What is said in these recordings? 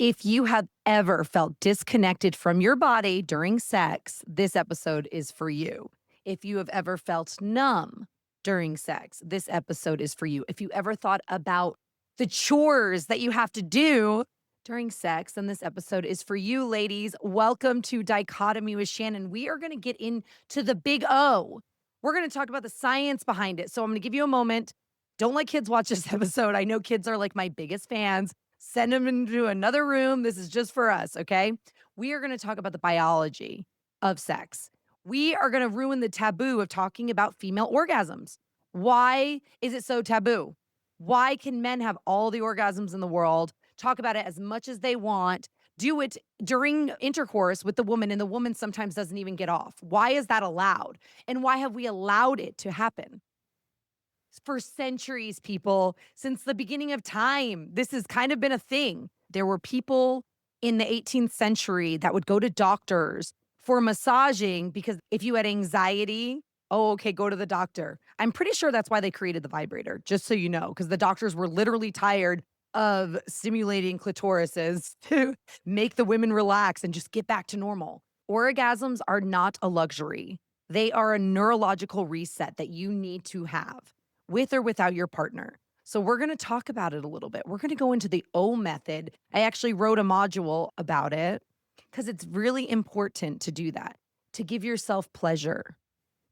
If you have ever felt disconnected from your body during sex, this episode is for you. If you have ever felt numb during sex, this episode is for you. If you ever thought about the chores that you have to do during sex, then this episode is for you, ladies. Welcome to Dichotomy with Shannon. We are going to get into the big O. We're going to talk about the science behind it. So I'm going to give you a moment. Don't let kids watch this episode. I know kids are like my biggest fans. Send them into another room. This is just for us, okay? We are going to talk about the biology of sex. We are going to ruin the taboo of talking about female orgasms. Why is it so taboo? Why can men have all the orgasms in the world, talk about it as much as they want, do it during intercourse with the woman, and the woman sometimes doesn't even get off? Why is that allowed? And why have we allowed it to happen? For centuries, people, since the beginning of time, this has kind of been a thing. There were people in the 18th century that would go to doctors for massaging because if you had anxiety, oh, okay, go to the doctor. I'm pretty sure that's why they created the vibrator, just so you know, because the doctors were literally tired of stimulating clitorises to make the women relax and just get back to normal. Orgasms are not a luxury. They are a neurological reset that you need to have with or without your partner. So we're going to talk about it a little bit. We're going to go into the O method. I actually wrote a module about it because it's really important to do that, to give yourself pleasure,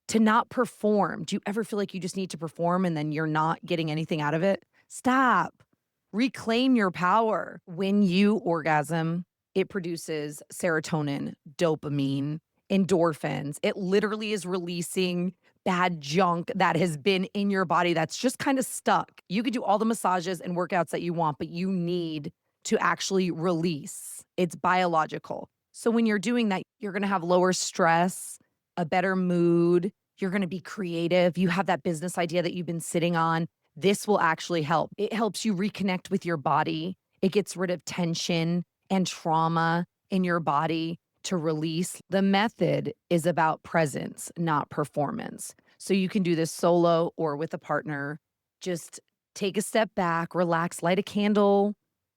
to not perform. Do you ever feel like you just need to perform and then you're not getting anything out of it? Stop. Reclaim your power. When you orgasm, it produces serotonin, dopamine, endorphins. It literally is releasing bad junk that has been in your body that's just kind of stuck. You could do all the massages and workouts that you want, but you need to actually release. It's biological. So when you're doing that, you're going to have lower stress, a better mood. You're going to be creative. You have that business idea that you've been sitting on. This will actually help. It helps you reconnect with your body. It gets rid of tension and trauma in your body to release. The method is about presence, not performance. So you can do this solo or with a partner. Just take a step back, relax, light a candle,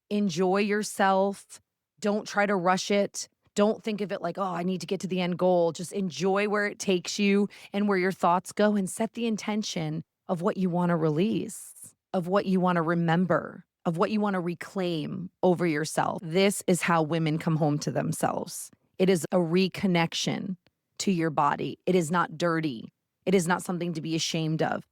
enjoy yourself. Don't try to rush it. Don't think of it like, oh, I need to get to the end goal. Just enjoy where it takes you and where your thoughts go and set the intention of what you want to release, of what you want to remember, of what you want to reclaim over yourself. This is how women come home to themselves. It is a reconnection to your body. It is not dirty. It is not something to be ashamed of.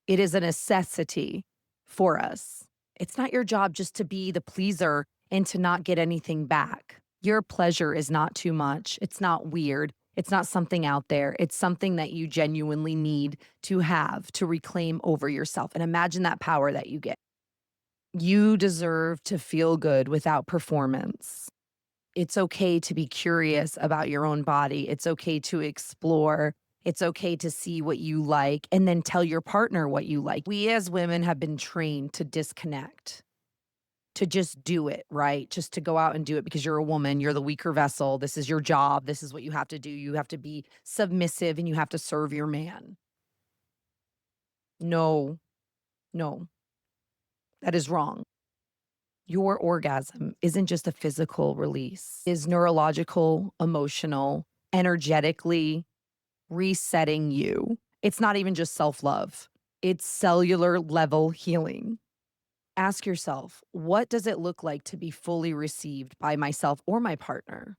It is a necessity for us. It's not your job just to be the pleaser and to not get anything back. Your pleasure is not too much. It's not weird. It's not something out there. It's something that you genuinely need to have to reclaim over yourself. And imagine that power that you get. You deserve to feel good without performance. It's okay to be curious about your own body. It's okay to explore. It's okay to see what you like and then tell your partner what you like. We as women have been trained to disconnect, to just do it, right? Just to go out and do it because you're a woman, you're the weaker vessel. This is your job. This is what you have to do. You have to be submissive and you have to serve your man. No, no, that is wrong. Your orgasm isn't just a physical release, is neurological, emotional, energetically resetting you. It's not even just self-love. It's cellular level healing. Ask yourself, what does it look like to be fully received by myself or my partner?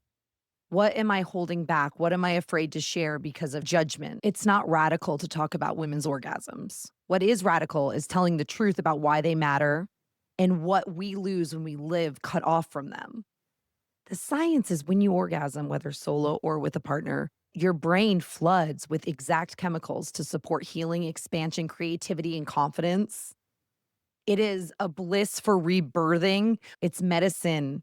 What am I holding back? What am I afraid to share because of judgment? It's not radical to talk about women's orgasms. What is radical is telling the truth about why they matter and what we lose when we live cut off from them. The science is when you orgasm, whether solo or with a partner, your brain floods with exact chemicals to support healing, expansion, creativity, and confidence. It is a bliss for rebirthing. It's medicine.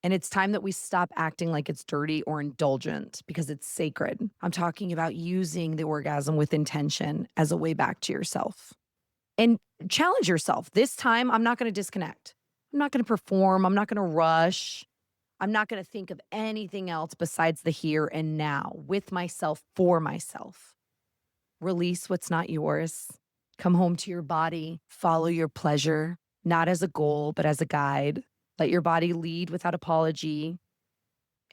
And it's time that we stop acting like it's dirty or indulgent because it's sacred. I'm talking about using the orgasm with intention as a way back to yourself. And challenge yourself. This time, I'm not going to disconnect. I'm not going to perform. I'm not going to rush. I'm not going to think of anything else besides the here and now with myself, for myself. Release what's not yours. Come home to your body. Follow your pleasure. not as a goal, but as a guide. Let your body lead without apology.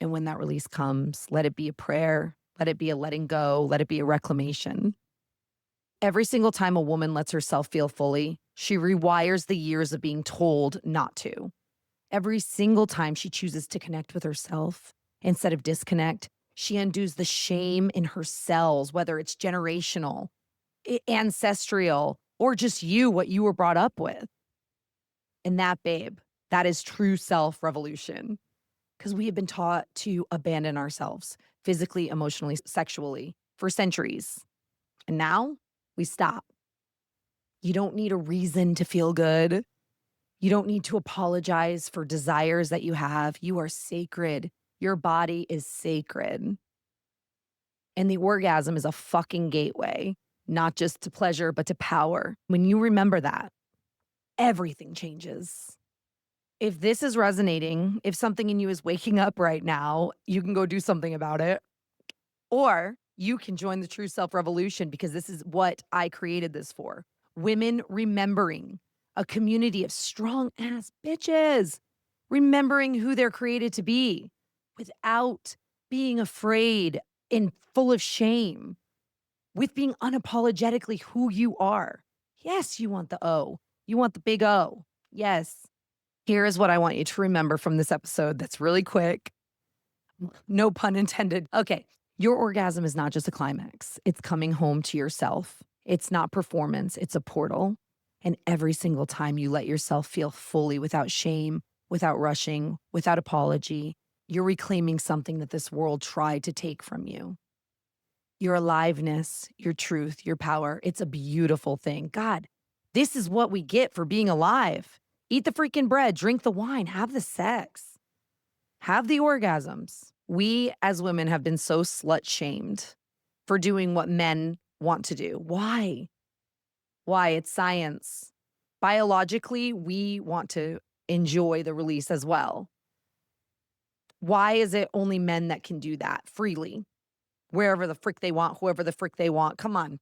And when that release comes, let it be a prayer, let it be a letting go, let it be a reclamation. Every single time a woman lets herself feel fully, she rewires the years of being told not to. Every single time she chooses to connect with herself instead of disconnect, she undoes the shame in her cells, whether it's generational, ancestral, or just you, what you were brought up with. And that, babe, that is true self revolution because we have been taught to abandon ourselves physically, emotionally, sexually for centuries. And now we stop. You don't need a reason to feel good. You don't need to apologize for desires that you have. You are sacred. Your body is sacred. And the orgasm is a fucking gateway, not just to pleasure, but to power. When you remember that, everything changes. If this is resonating, if something in you is waking up right now, you can go do something about it. Or you can join the True Self Revolution because this is what I created this for. Women remembering a community of strong ass bitches, remembering who they're created to be without being afraid and full of shame, with being unapologetically who you are. Yes, you want the O. You want the big O. Yes. Here is what I want you to remember from this episode that's really quick. No pun intended. Okay. Your orgasm is not just a climax, it's coming home to yourself. It's not performance, it's a portal. And every single time you let yourself feel fully without shame, without rushing, without apology, you're reclaiming something that this world tried to take from you. Your aliveness, your truth, your power. It's a beautiful thing. God, this is what we get for being alive. Eat the freaking bread, drink the wine, have the sex, have the orgasms. We as women have been so slut shamed for doing what men want to do. Why? Why? It's science. Biologically, we want to enjoy the release as well. Why is it only men that can do that freely? Wherever the frick they want, whoever the frick they want. Come on.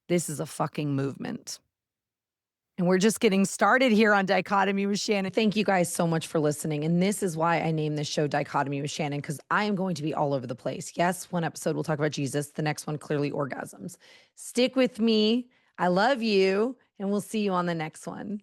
This is a fucking movement. And we're just getting started here on Dichotomy with Shannon. Thank you guys so much for listening. And this is why I named this show Dichotomy with Shannon, because I am going to be all over the place. Yes, one episode we'll talk about Jesus, the next one, clearly orgasms. Stick with me. I love you. And we'll see you on the next one.